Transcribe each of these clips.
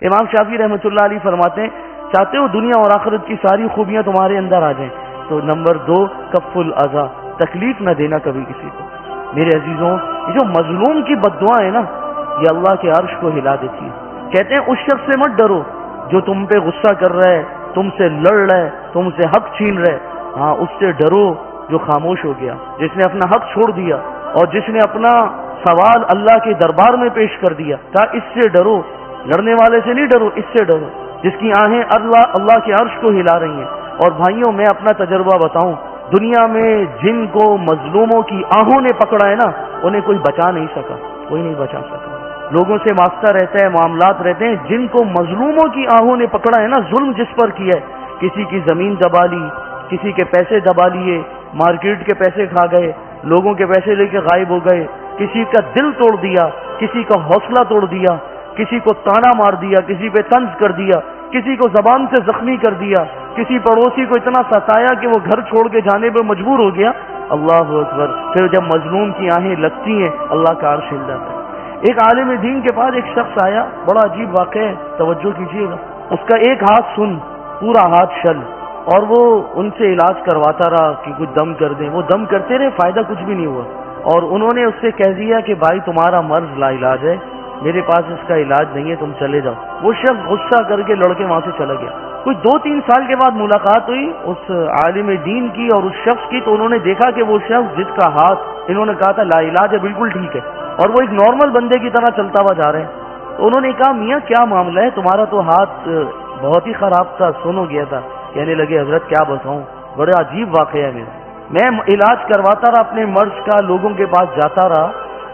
امام شافعی رحمۃ اللہ علیہ فرماتے ہیں چاہتے ہو دنیا اور آخرت کی ساری خوبیاں تمہارے اندر آ جائیں تو نمبر 2 کف الاذی، تکلیف نہ دینا کبھی کسی کو۔ میرے عزیزوں، یہ جو مظلوم کی بد دعا ہے نا، یہ اللہ کے عرش کو ہلا دیتی ہے۔ کہتے ہیں اس شخص سے مت ڈرو جو تم پہ غصہ کر رہا ہے، تم سے لڑ رہا ہے، تم سے حق چھین رہا ہے، ہاں اس سے ڈرو جو خاموش ہو گیا، جس نے اپنا حق چھوڑ دیا اور جس نے اپنا سوال اللہ کے دربار میں پیش کر دیا۔ کہا اس سے ڈرو، لڑنے والے سے نہیں ڈرو، اس سے ڈرو جس کی آہیں اللہ کے عرش کو ہلا رہی ہیں۔ اور بھائیوں، میں اپنا تجربہ بتاؤں، دنیا میں جن کو مظلوموں کی آہوں نے پکڑا ہے نا، انہیں کوئی بچا نہیں سکا، کوئی نہیں بچا سکا۔ لوگوں سے واسطہ رہتا ہے، معاملات رہتے ہیں، جن کو مظلوموں کی آہوں نے پکڑا ہے نا، ظلم جس پر کیا ہے، کسی کی زمین دبا لی، کسی کے پیسے دبا لیے، مارکیٹ کے پیسے کھا گئے، لوگوں کے پیسے لے کے غائب ہو گئے، کسی کا دل توڑ دیا، کسی کا حوصلہ توڑ دیا، کسی کو تانا مار دیا، کسی پہ طنز کر دیا، کسی کو زبان سے زخمی کر دیا، کسی پڑوسی کو اتنا ستایا کہ وہ گھر چھوڑ کے جانے پہ مجبور ہو گیا۔ اللہ اکبر۔ پھر جب مظلوم کی آہیں لگتی ہیں، اللہ کا عرش ہل جاتا ہے۔ ایک عالم دین کے پاس ایک شخص آیا، بڑا عجیب واقعہ ہے، توجہ کیجیے گا۔ اس کا ایک ہاتھ سن، پورا ہاتھ شل، اور وہ ان سے علاج کرواتا رہا کہ کچھ دم کر دیں۔ وہ دم کرتے رہے، فائدہ کچھ بھی نہیں ہوا، اور انہوں نے اس سے کہہ دیا کہ بھائی تمہارا مرض لا علاج ہے، میرے پاس اس کا علاج نہیں ہے، تم چلے جاؤ۔ وہ شخص غصہ کر کے لڑکے وہاں سے چلا گیا۔ کچھ 2-3 سال کے بعد ملاقات ہوئی اس عالم دین کی اور اس شخص کی، تو انہوں نے دیکھا کہ وہ شخص جس کا ہاتھ انہوں نے کہا تھا لا علاج ہے، بالکل ٹھیک ہے، اور وہ ایک نارمل بندے کی طرح چلتا ہوا جا رہے ہیں۔ تو انہوں نے کہا میاں کیا معاملہ ہے، تمہارا تو ہاتھ بہت ہی خراب تھا، سن ہو گیا تھا۔ کہنے لگے حضرت کیا بتاؤں، بڑا عجیب واقعہ ہے میرا۔ میں علاج کرواتا رہا اپنے مرض کا، لوگوں کے پاس جاتا رہا،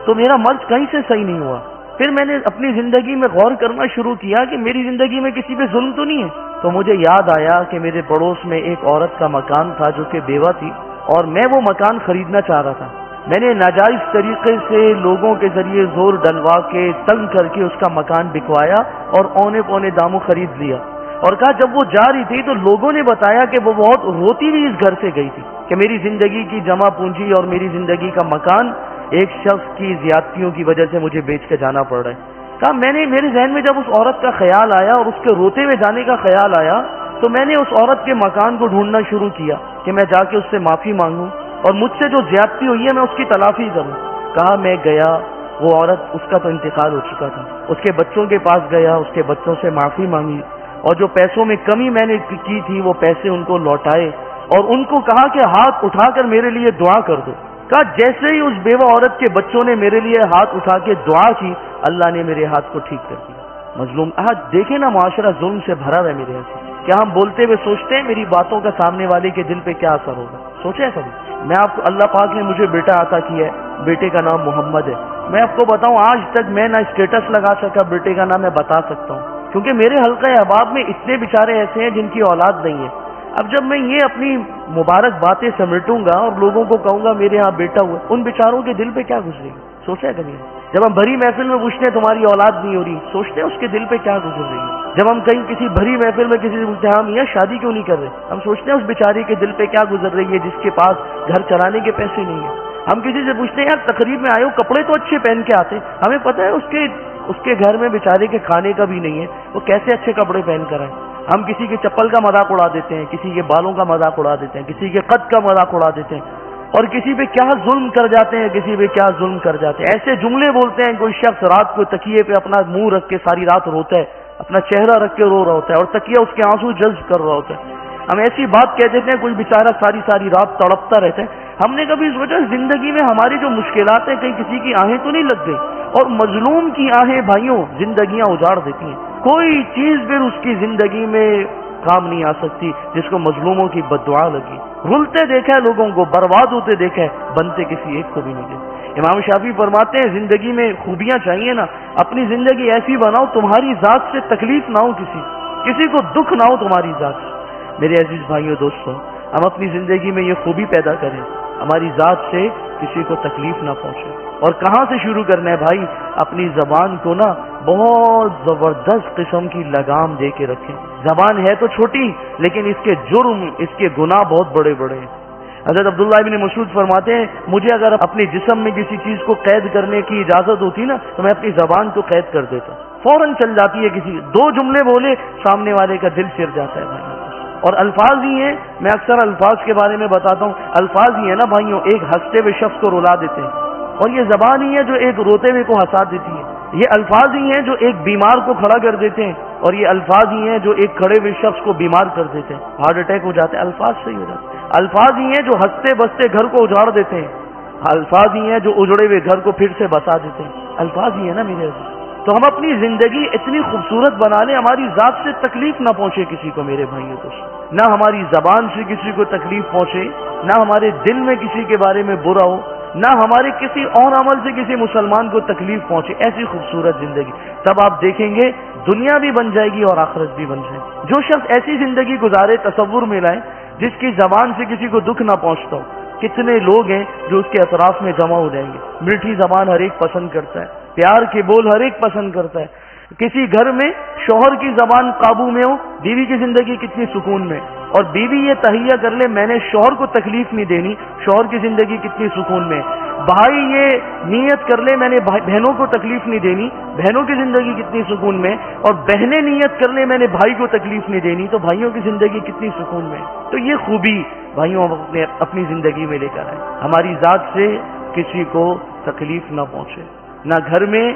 تو میرا مرض کہیں سے صحیح نہیں ہوا۔ پھر میں نے اپنی زندگی میں غور کرنا شروع کیا کہ میری زندگی میں کسی پہ ظلم تو نہیں ہے۔ تو مجھے یاد آیا کہ میرے پڑوس میں ایک عورت کا مکان تھا جو کہ بیوہ تھی، اور میں وہ مکان خریدنا چاہ رہا تھا۔ میں نے ناجائز طریقے سے لوگوں کے ذریعے زور ڈلوا کے تنگ کر کے اس کا مکان بکوایا اور اونے پونے داموں خرید لیا، اور کہا جب وہ جا رہی تھی تو لوگوں نے بتایا کہ وہ بہت روتی ہوئی اس گھر سے گئی تھی کہ میری زندگی کی جمع پونجی اور میری زندگی کا مکان ایک شخص کی زیادتیوں کی وجہ سے مجھے بیچ کے جانا پڑ رہا ہے۔ کہا میرے ذہن میں جب اس عورت کا خیال آیا اور اس کے روتے ہوئے جانے کا خیال آیا، تو میں نے اس عورت کے مکان کو ڈھونڈنا شروع کیا کہ میں جا کے اس سے معافی مانگوں اور مجھ سے جو زیادتی ہوئی ہے میں اس کی تلافی کروں۔ کہا میں گیا، وہ عورت اس کا تو انتقال ہو چکا تھا، اس کے بچوں کے پاس گیا، اس کے بچوں سے معافی مانگی، اور جو پیسوں میں کمی میں نے کی تھی وہ پیسے ان کو لوٹائے، اور ان کو کہا کہ ہاتھ اٹھا کر میرے لیے دعا کر دو۔ کہا جیسے ہی اس بیوہ عورت کے بچوں نے میرے لیے ہاتھ اٹھا کے دعا کی، اللہ نے میرے ہاتھ کو ٹھیک کر دیا۔ مظلوم آج دیکھیں نا، معاشرہ ظلم سے بھرا ہے میرے یہاں سے۔ کیا ہم بولتے ہوئے سوچتے ہیں میری باتوں کا سامنے والے کے دل پہ کیا اثر ہوگا؟ سوچے کبھی؟ میں آپ کو، اللہ پاک نے مجھے بیٹا عطا کیا ہے، بیٹے کا نام محمد ہے۔ میں آپ کو بتاؤں آج تک میں نہ اسٹیٹس لگا سکا بیٹے کا نام میں بتا سکتا ہوں، کیونکہ میرے حلقہ احباب میں اتنے بیچارے ایسے ہیں جن کی اولاد نہیں ہے۔ اب جب میں یہ اپنی مبارک باتیں سمیٹوں گا اور لوگوں کو کہوں گا میرے ہاں بیٹا ہوا، ان بیچاروں کے دل پہ کیا گزرے گی؟ سوچا ہے کبھی؟ جب ہم بھری محفل میں پوچھتے ہیں تمہاری اولاد نہیں ہو رہی، سوچتے ہیں اس کے دل پہ کیا گزر رہی ہے؟ جب ہم کہیں کسی بھری محفل میں کسی سے پوچھتے ہیں ہم یہ شادی کیوں نہیں کر رہے، ہم سوچتے ہیں اس بیچاری کے دل پہ کیا گزر رہی ہے جس کے پاس گھر چلانے کے پیسے نہیں ہیں۔ ہم کسی سے پوچھتے ہیں یار تقریب میں آئے ہو، کپڑے تو اچھے پہن کے آتے، ہمیں پتہ ہے اس کے گھر میں بیچارے کے کھانے کا بھی نہیں ہے، وہ کیسے اچھے کپڑے پہن کر آئے۔ ہم کسی کے چپل کا مذاق اڑا دیتے ہیں، کسی کے بالوں کا مذاق اڑا دیتے ہیں، کسی کے قد کا مذاق اڑا دیتے ہیں، اور کسی پہ کیا ظلم کر جاتے ہیں، کسی پہ کیا ظلم کر جاتے ہیں۔ ایسے جملے بولتے ہیں، کوئی شخص رات کو تکیے پہ اپنا منہ رکھ کے ساری رات روتا ہے، اپنا چہرہ رکھ کے رو رہا ہوتا ہے، اور تکیہ اس کے آنسو جذب کر رہا ہوتا ہے۔ ہم ایسی بات کہہ دیتے ہیں، کوئی بیچارہ ساری رات تڑپتا رہتا ہے۔ ہم نے کبھی سوچا زندگی میں ہماری جو مشکلات ہیں، کہیں کسی کی آہیں تو نہیں لگ گئی؟ اور مظلوم کی آہیں بھائیوں زندگیاں اجاڑ دیتی ہیں۔ کوئی چیز پھر اس کی زندگی میں کام نہیں آ سکتی جس کو مظلوموں کی بددعا لگی۔ رلتے دیکھا ہے لوگوں کو، برباد ہوتے دیکھا ہے، بنتے کسی ایک کو بھی نہیں دیکھا۔ امام شافعی فرماتے ہیں زندگی میں خوبیاں چاہیے نا، اپنی زندگی ایسی بناؤ تمہاری ذات سے تکلیف نہ ہو، کسی کو دکھ نہ ہو تمہاری ذات سے۔ میرے عزیز بھائیوں دوستوں، ہم اپنی زندگی میں یہ خوبی پیدا کریں، ہماری ذات سے کسی کو تکلیف نہ پہنچے۔ اور کہاں سے شروع کرنا ہے بھائی؟ اپنی زبان کو نا بہت زبردست قسم کی لگام دے کے رکھیں۔ زبان ہے تو چھوٹی لیکن اس کے جرم، اس کے گناہ بہت بڑے بڑے ہیں۔ حضرت عبداللہ ابن مسعود فرماتے ہیں مجھے اگر اپنے جسم میں کسی چیز کو قید کرنے کی اجازت ہوتی نا تو میں اپنی زبان کو قید کر دیتا، فوراً چل جاتی ہے، کسی دو جملے بولے سامنے والے کا دل پھر جاتا ہے بھائی۔ اور الفاظ ہی ہیں، میں اکثر الفاظ کے بارے میں بتاتا ہوں، الفاظ ہی ہیں نا بھائیوں، ایک ہنستے ہوئے شخص کو رلا دیتے ہیں، اور یہ زبان ہی ہے جو ایک روتے ہوئے کو ہنسا دیتی ہے، یہ الفاظ ہی ہیں جو ایک بیمار کو کھڑا کر دیتے ہیں، اور یہ الفاظ ہی ہیں جو ایک کھڑے ہوئے شخص کو بیمار کر دیتے ہیں، ہارٹ اٹیک ہو جاتا ہے، الفاظ سے ہی ہو جاتا ہے۔ الفاظ ہی ہیں جو ہنستے بستے گھر کو اجاڑ دیتے ہیں، الفاظ ہی ہیں جو اجڑے ہوئے گھر کو پھر سے بسا دیتے ہیں، الفاظ ہی ہیں نا میرے عزیز۔ تو ہم اپنی زندگی اتنی خوبصورت بنا لیں ہماری ذات سے تکلیف نہ پہنچے کسی کو میرے بھائیوں کو، نہ ہماری زبان سے کسی کو تکلیف پہنچے، نہ ہمارے دل میں کسی کے بارے میں برا ہو، نہ ہمارے کسی اور عمل سے کسی مسلمان کو تکلیف پہنچے، ایسی خوبصورت زندگی تب آپ دیکھیں گے دنیا بھی بن جائے گی اور آخرت بھی بن جائے گی۔ جو شخص ایسی زندگی گزارے، تصور میں لائے جس کی زبان سے کسی کو دکھ نہ پہنچتا ہو، کتنے لوگ ہیں جو اس کے اطراف میں جمع ہو جائیں گے۔ میٹھی زبان ہر ایک پسند کرتا ہے، پیار کے بول ہر ایک پسند کرتا ہے۔ کسی گھر میں شوہر کی زبان قابو میں ہو، بیوی کی زندگی کتنی سکون میں، اور بیوی یہ تہیہ کر لے میں نے شوہر کو تکلیف نہیں دینی، شوہر کی زندگی کتنی سکون میں۔ بھائی یہ نیت کر لے میں نے بہنوں کو تکلیف نہیں دینی، بہنوں کی زندگی کتنی سکون میں، اور بہنیں نیت کر لے میں نے بھائی کو تکلیف نہیں دینی، تو بھائیوں کی زندگی کتنی سکون میں۔ تو یہ خوبی بھائیوں ہم اپنی زندگی میں لے کر آئیں، ہماری ذات سے کسی کو تکلیف نہ پہنچے، نہ گھر میں،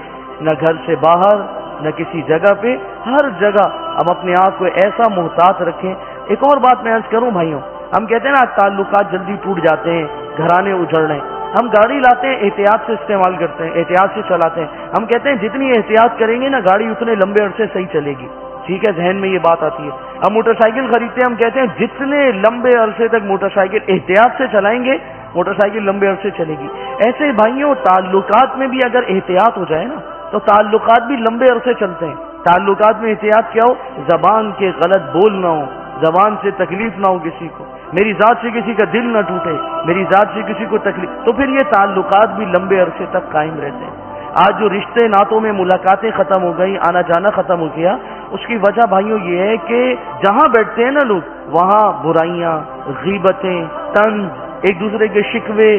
نہ گھر سے باہر، نہ کسی جگہ پہ، ہر جگہ ہم اپنے آپ کو ایسا محتاط رکھیں۔ ایک اور بات میں عرض کروں بھائیوں، ہم کہتے ہیں نا تعلقات جلدی ٹوٹ جاتے ہیں، گھرانے اجڑ رہے ہیں، ہم گاڑی لاتے ہیں احتیاط سے استعمال کرتے ہیں، احتیاط سے چلاتے ہیں، ہم کہتے ہیں جتنی احتیاط کریں گے نا گاڑی اتنے لمبے عرصے صحیح چلے گی، ٹھیک ہے، ذہن میں یہ بات آتی ہے۔ ہم موٹر سائیکل خریدتے ہیں، ہم کہتے ہیں جتنے لمبے عرصے تک موٹر سائیکل احتیاط سے چلائیں گے موٹر سائیکل لمبے عرصے چلے گی۔ ایسے بھائیوں تعلقات میں بھی اگر احتیاط ہو جائے نا تو تعلقات بھی لمبے عرصے چلتے ہیں۔ تعلقات میں احتیاط کیا ہو، زبان کے غلط بول نہ ہو، زبان سے تکلیف نہ ہو کسی کو، میری ذات سے کسی کا دل نہ ٹوٹے، میری ذات سے کسی کو تکلیف، تو پھر یہ تعلقات بھی لمبے عرصے تک قائم رہتے ہیں۔ آج جو رشتے ناتوں میں ملاقاتیں ختم ہو گئی، آنا جانا ختم ہو گیا، اس کی وجہ بھائیوں یہ ہے کہ جہاں بیٹھتے ہیں نا لوگ وہاں برائیاں، غیبتیں، طنز، ایک دوسرے کے شکوے،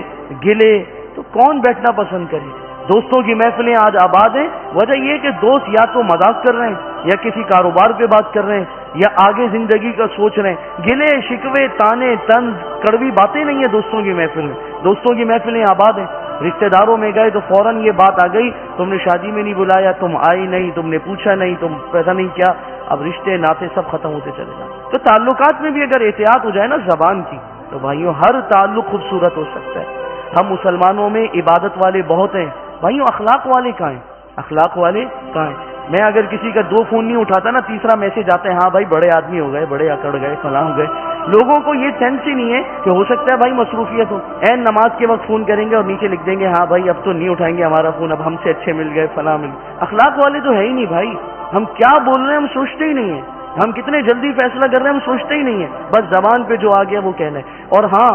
گلے، تو کون بیٹھنا پسند کرے؟ دوستوں کی محفلیں آج آباد ہیں، وجہ یہ کہ دوست یا تو مذاق کر رہے ہیں، یا کسی کاروبار پہ بات کر رہے ہیں، یا آگے زندگی کا سوچ رہے ہیں۔ گلے، شکوے، تانے، طنز، کڑوی باتیں نہیں ہیں دوستوں کی محفل میں۔ دوستوں کی محفلیں آباد ہیں، رشتہ داروں میں گئے تو فوراً یہ بات آ گئی تم نے شادی میں نہیں بلایا، تم آئی نہیں، تم نے پوچھا نہیں، تم پیسہ نہیں کیا، اب رشتے ناطے سب ختم ہوتے چلے جائیں۔ تو تعلقات میں بھی اگر احتیاط ہو جائے نا زبان کی تو بھائیوں ہر تعلق خوبصورت ہو سکتا ہے۔ ہم مسلمانوں میں عبادت والے بہت ہیں، بھائیوں اخلاق والے کہاں ہیں؟ اخلاق والے کہاں ہیں؟ میں اگر کسی کا 2 فون نہیں اٹھاتا نا، تیسرا میسج آتا ہے ہاں بھائی بڑے آدمی ہو گئے، بڑے اکڑ گئے، فلاں ہو گئے۔ لوگوں کو یہ سینس ہی نہیں ہے کہ ہو سکتا ہے بھائی مصروفیت ہو، عین نماز کے وقت فون کریں گے اور نیچے لکھ دیں گے ہاں بھائی اب تو نہیں اٹھائیں گے ہمارا فون، اب ہم سے اچھے مل گئے، فلاں مل گئے۔ اخلاق والے تو ہے ہی نہیں بھائی، ہم کیا بول رہے ہیں ہم سوچتے ہی نہیں ہیں، ہم کتنے جلدی فیصلہ کر رہے ہیں ہم سوچتے ہی نہیں ہیں، بس زبان پہ جو آ گیا وہ کہنا ہے۔ اور ہاں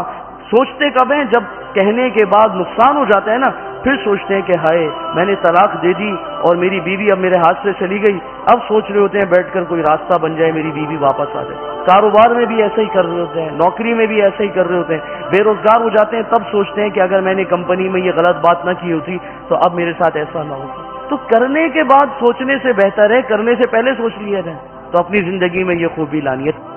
سوچتے کب ہیں؟ جب کہنے کے بعد نقصان ہو جاتا ہے نا، پھر سوچتے ہیں کہ ہائے میں نے طلاق دے دی اور میری بیوی اب میرے ہاتھ سے چلی گئی، اب سوچ رہے ہوتے ہیں بیٹھ کر کوئی راستہ بن جائے میری بیوی واپس آ جائے۔ کاروبار میں بھی ایسا ہی کر رہے ہوتے ہیں، نوکری میں بھی ایسا ہی کر رہے ہوتے ہیں، بے روزگار ہو جاتے ہیں تب سوچتے ہیں کہ اگر میں نے کمپنی میں یہ غلط بات نہ کی ہوتی تو اب میرے ساتھ ایسا نہ ہوتا۔ تو کرنے کے بعد سوچنے سے بہتر ہے کرنے سے پہلے سوچ لیا جائے۔ تو اپنی زندگی میں یہ خوبی لانی ہے۔